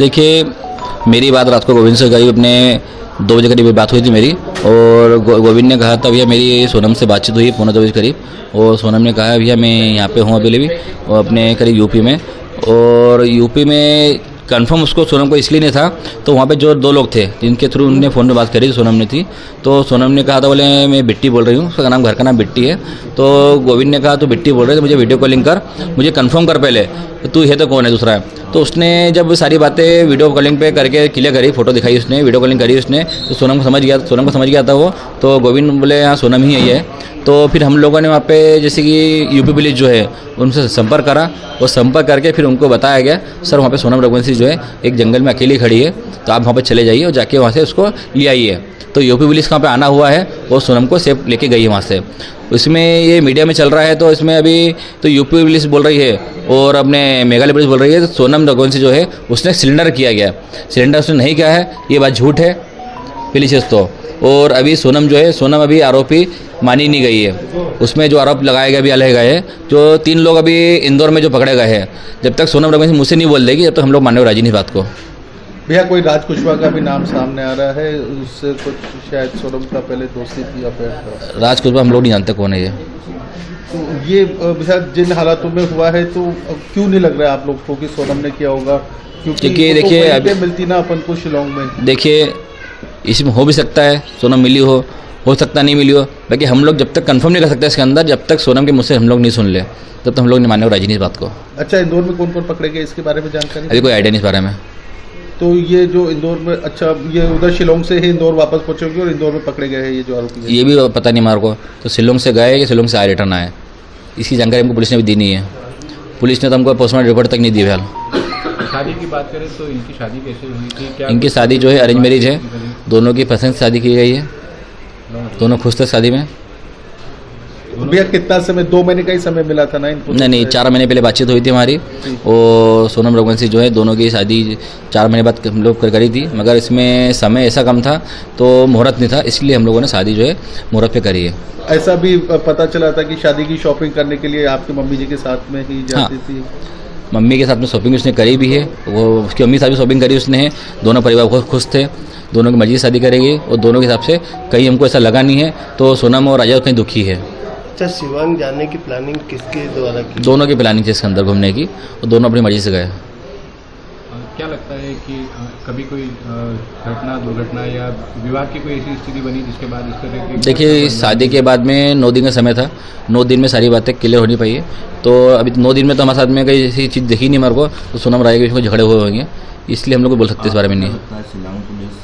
देखिए, मेरी बात रात को गोविंद से करीब अपने 2 बजे करीब बात हुई थी मेरी, और गोविंद ने कहा था भैया मेरी सोनम से बातचीत हुई 1:45 बजे करीब, और सोनम ने कहा भैया मैं यहाँ पे हूँ अभी भी, और अपने करीब यूपी में, और यूपी में कंफर्म उसको सोनम को इसलिए नहीं था, तो वहाँ पे जो 2 लोग थे जिनके थ्रू उन्होंने फ़ोन में बात करी सोनम ने थी, तो सोनम ने कहा था बोले मैं बिट्टी बोल रही हूँ, उसका नाम घर का नाम बिट्टी है। तो गोविंद ने कहा तो बिट्टी बोल रहे थे, मुझे वीडियो कॉलिंग कर, मुझे कंफर्म कर पहले तू है तो कौन है दूसरा है। तो उसने जब सारी बातें वीडियो कॉलिंग पे करके क्लियर करी, फोटो दिखाई उसने, वीडियो कॉलिंग करी उसने, तो सोनम को समझ गया था वो। तो गोविंद बोले हाँ सोनम ही है। तो फिर हम लोगों ने वहाँ पे जैसे कि यूपी पुलिस जो है उनसे संपर्क करा, और संपर्क करके फिर उनको बताया गया सर वहाँ पे सोनम रघुवंशी जो है एक जंगल में अकेली खड़ी है, तो आप वहाँ पे चले जाइए और जाके वहाँ से उसको ले आइए। तो यूपी पुलिस वहाँ पे आना हुआ है और सोनम को सेफ लेके गई है वहाँ से। इसमें ये मीडिया में चल रहा है, तो इसमें अभी तो यूपी पुलिस बोल रही है और अपने मेघालय पुलिस बोल रही है तो सोनम रघुवंशी जो है उसने सिलेंडर किया गया, सिलेंडर उसने नहीं किया है, ये बात झूठ है पुलिस तो। और अभी सोनम जो है, सोनम अभी आरोपी मानी नहीं गई है, उसमें जो आरोप लगाए गए अभी अलग गए हैं, जो 3 लोग अभी इंदौर में जो पकड़े गए हैं, जब तक सोनम रघुवंशी मुझसे नहीं बोल देगी जब तक हम लोग मानने को राजी नहीं बात को। भैया कोई राज कुशवाहा का भी नाम सामने आ रहा है, उससे कुछ शायद सोनम का पहले दोस्ती थी या फिर राज कुशवाहा हम लोग नहीं जानते कौन है ये। तो ये शायद जिन हालातों में हुआ है तो क्यों नहीं लग रहा है आप लोग को कि सोनम ने किया होगा, क्योंकि देखिए अभी मिलती ना अपन को शिलोंग में। देखिए इसमें हो भी सकता है सोनम मिली हो सकता नहीं मिली हो, बाकी हम लोग जब तक कंफर्म नहीं कर सकते इसके अंदर, जब तक सोनम के मुझसे हम लोग नहीं सुन ले तब तक हम लोग नहीं मानने को राजी नहीं इस बात को। अच्छा, इंदौर में कौन कौन पकड़े गए इसके बारे में जानकारी अभी कोई आइडिया नहीं इस बारे में। तो ये जो इंदौर में, अच्छा ये उधर शिलोंग से ही इंदौर वापस पहुंचेंगे और इंदौर में पकड़े गए हैं ये जो आरोपी है? ये भी पता नहीं हमारे को, तो शिलोंग से गए कि शिलोंग से आए रिटर्न आए, इसकी जानकारी हमको पुलिस ने भी दी नहीं है। पुलिस ने तो हमको पोस्टमार्टम रिपोर्ट तक नहीं दी फिलहाल। शादी की बात करें तो इनकी शादी कैसे हुई थी? क्या इनकी शादी जो है अरेंज मैरिज है, दोनों की पसंद से शादी की गई है, दोनों खुश थे शादी में। भैया कितना समय, 2 महीने का ही समय मिला था ना इनको? नहीं 4 महीने पहले बातचीत हुई थी हमारी, और सोनम रघुवंशी जो है दोनों की शादी 4 महीने बाद हम लोग करी थी, मगर इसमें समय ऐसा कम था तो मुहूर्त नहीं था, इसलिए हम लोगों ने शादी जो है मुहूर्त पे करी है। ऐसा भी पता चला था कि शादी की शॉपिंग करने के लिए आपकी मम्मी जी के साथ में ही जाती थी? मम्मी के साथ में शॉपिंग उसने करी भी है, वो उसकी मम्मी के साथ भी शॉपिंग करी उसने है, दोनों परिवार बहुत खुश थे, दोनों की मर्जी से शादी करेगी, और दोनों के हिसाब से कहीं हमको ऐसा लगा नहीं है, तो सोनम और राजा कहीं दुखी है। अच्छा, शिवांग जाने की प्लानिंग किसके द्वारा की? दोनों की प्लानिंग थी इसके अंदर घूमने की, और दोनों अपनी मर्जी से गए। क्या लगता है कि कभी कोई घटना, दुर्घटना या विवाद की कोई ऐसी स्थिति बनी जिसके बाद इस तरह की? देखिए शादी के बाद में 9 दिन का समय था, 9 दिन में सारी बातें क्लियर होनी पाई है, तो अभी 9 दिन में तो हमारे साथ में कई ऐसी चीज़ दिखी नहीं हमारे को, तो सोनम राय के झगड़े हुए होंगे, इसलिए हम लोग बोल सकते इस बारे में नहीं। शिलांग पुलिस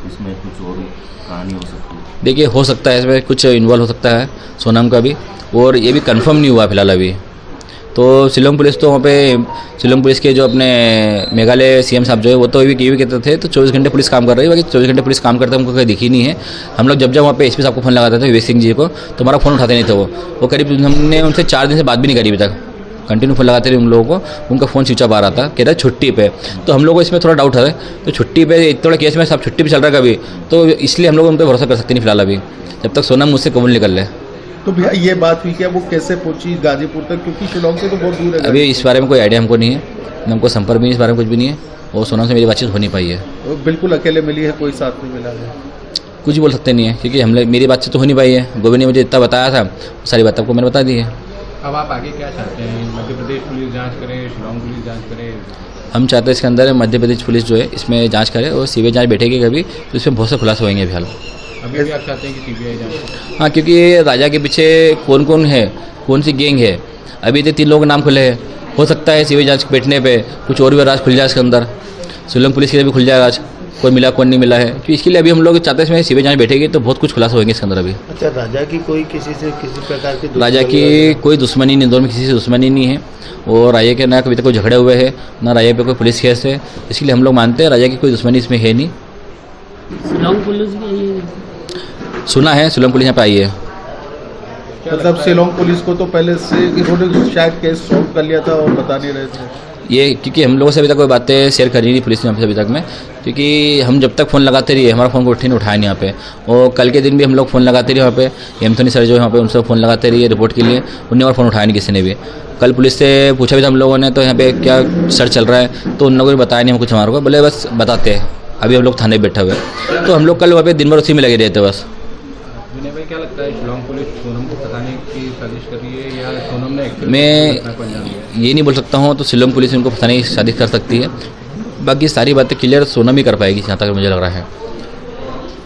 इसमें कुछ और कहानी हो सकती है? देखिए हो सकता है इसमें कुछ इन्वॉल्व हो सकता है सोनम का भी, और ये भी कंफर्म नहीं हुआ फिलहाल अभी। तो शिलोंग पुलिस तो वहाँ पे शिलोंग पुलिस के जो अपने मेघालय सीएम साहब जो है वो तो ये भी कहते थे तो 24 घंटे पुलिस काम कर रही है, बाकी 24 घंटे पुलिस काम करते हमको कहीं दिखी नहीं है। हम लोग जब वहाँ पे एसपी साहब को फ़ोन लगाते थे विवेक सिंह जी को, तो हमारा फ़ोन उठाते नहीं थे वो करीब हमने उनसे 4 दिन से बात भी नहीं करी अभी तक, कंटिन्यू फ़ोन लगाते रहे उन लोगों को, उनका फ़ोन स्विच ऑफ आ रहा था, कह रहा छुट्टी पे। तो हम लोग को इसमें थोड़ा डाउट है, तो छुट्टी पे थोड़ा केस में सब छुट्टी पे चल रहा है कभी, तो इसलिए हम लोग उन पर भरोसा कर सकते नहीं फिलहाल अभी, जब तक सोनम मुझसे कबूल निकल ले। तो भैया ये बात हुई क्या, वो कैसे पहुंची गाजीपुर तक, क्योंकि शिलोंग से तो बहुत दूर है? अभी इस बारे में कोई आइडिया हमको नहीं है, हमको संपर्क भी इस बारे में कुछ भी नहीं है, और सोनम से मेरी बातचीत हो नहीं पाई है। तो बिल्कुल अकेले मिली है, कोई साथ में मिला है? कुछ बोल सकते नहीं है, क्योंकि हम मेरी बातचीत तो हो नहीं पाई है। गोविंद ने मुझे इतना बताया था, सारी बात आपको मैंने बता दी है। अब आप आगे क्या चाहते हैं? मध्य प्रदेश पुलिस जांच करे, शिलोंग पुलिस जांच करे? हम चाहते हैं इसके अंदर मध्य प्रदेश पुलिस जो है इसमें जांच करे, और सीबीआई जांच बैठेगी कभी तो इसमें बहुत से खुलासा होंगे फिलहाल। अभी भी आप चाहते हैं कि सीबीआई जांच? हाँ, क्योंकि राजा के पीछे कौन कौन है, कौन सी गैंग है, अभी तो 3 लोगों के नाम खुले हैं, हो सकता है सीबीआई जांच बैठने पे कुछ और भी राज खुल जाए इसके अंदर, शिलोंग पुलिस के लिए भी खुल जाए राज, कोई मिला कौन नहीं मिला है, तो इसके लिए अभी हम लोग चाहते हैं इसमें सीबीआई जांच बैठेगी तो बहुत कुछ खुलासा होंगे इसके अंदर अभी। अच्छा, राजा की कोई किसी से किसी प्रकार की राजा की कोई दुश्मनी नहीं, इंदौर में किसी से दुश्मनी नहीं है, और राजा के ना कभी तक कोई झगड़े हुए हैं, ना राजा पे कोई पुलिस केस है, इसलिए हम लोग मानते हैं राजा की कोई दुश्मनी इसमें है नहीं। शिलोंग पुलिस भी आई है? सुना है शिलोंग पुलिस यहाँ पे आई है। मतलब शिलोंग पुलिस को तो पहले से इन्होंने शायद केस सॉल्व कर लिया था और बता नहीं रहे थे? ये क्योंकि हम लोगों से अभी तक कोई बातें शेयर करी नहीं पुलिस ने हमसे अभी तक में, क्योंकि हम जब तक फ़ोन लगाते रहिए हमारा फ़ोन को नहीं उठाया नहीं यहाँ पे। और कल के दिन भी हम लोग फ़ोन लगाते रहे वहाँ पे, एंथोनी सर जो है वहाँ पे उनसे फ़ोन लगाते रहिए रिपोर्ट के लिए, उन्होंने और फ़ोन उठाया नहीं किसी ने भी। कल पुलिस से पूछा भी था हम लोगों ने तो यहाँ पे क्या सर चल रहा है, तो उन लोगों ने बताया नहीं हम कुछ हमारे को, बोले बस बताते हैं अभी हम लोग थाने बैठे हुए। तो हम लोग कल वहाँ पे दिन भर उसी में लगे रहते बस। विनय भाई क्या लगता है शिलोंग पुलिस सोनम को फंसाने की साजिश कर रही है या सोनम ने एक्चुअली मैं घटना को अंजाम दिया? ये नहीं बोल सकता हूँ, तो शिलोंग पुलिस इनको फंसाने की साजिश कर सकती है, बाकी सारी बातें क्लियर सोनम ही कर पाएगी जहाँ तक मुझे लग रहा है।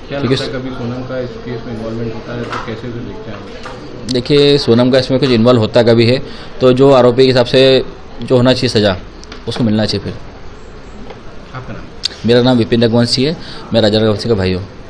क्या लगता है कभी सोनम का इस केस में इन्वॉल्वमेंट होता है तो कैसे उसे देखते हैं आप? देखिए सोनम का इसमें कुछ इन्वॉल्व होता कभी है तो जो आरोपी के हिसाब से जो होना चाहिए सज़ा उसको मिलना चाहिए। फिर आपका नाम? मेरा नाम विपिन रघुवंशी है, मैं राजा रघुवंशी का भाई हूँ।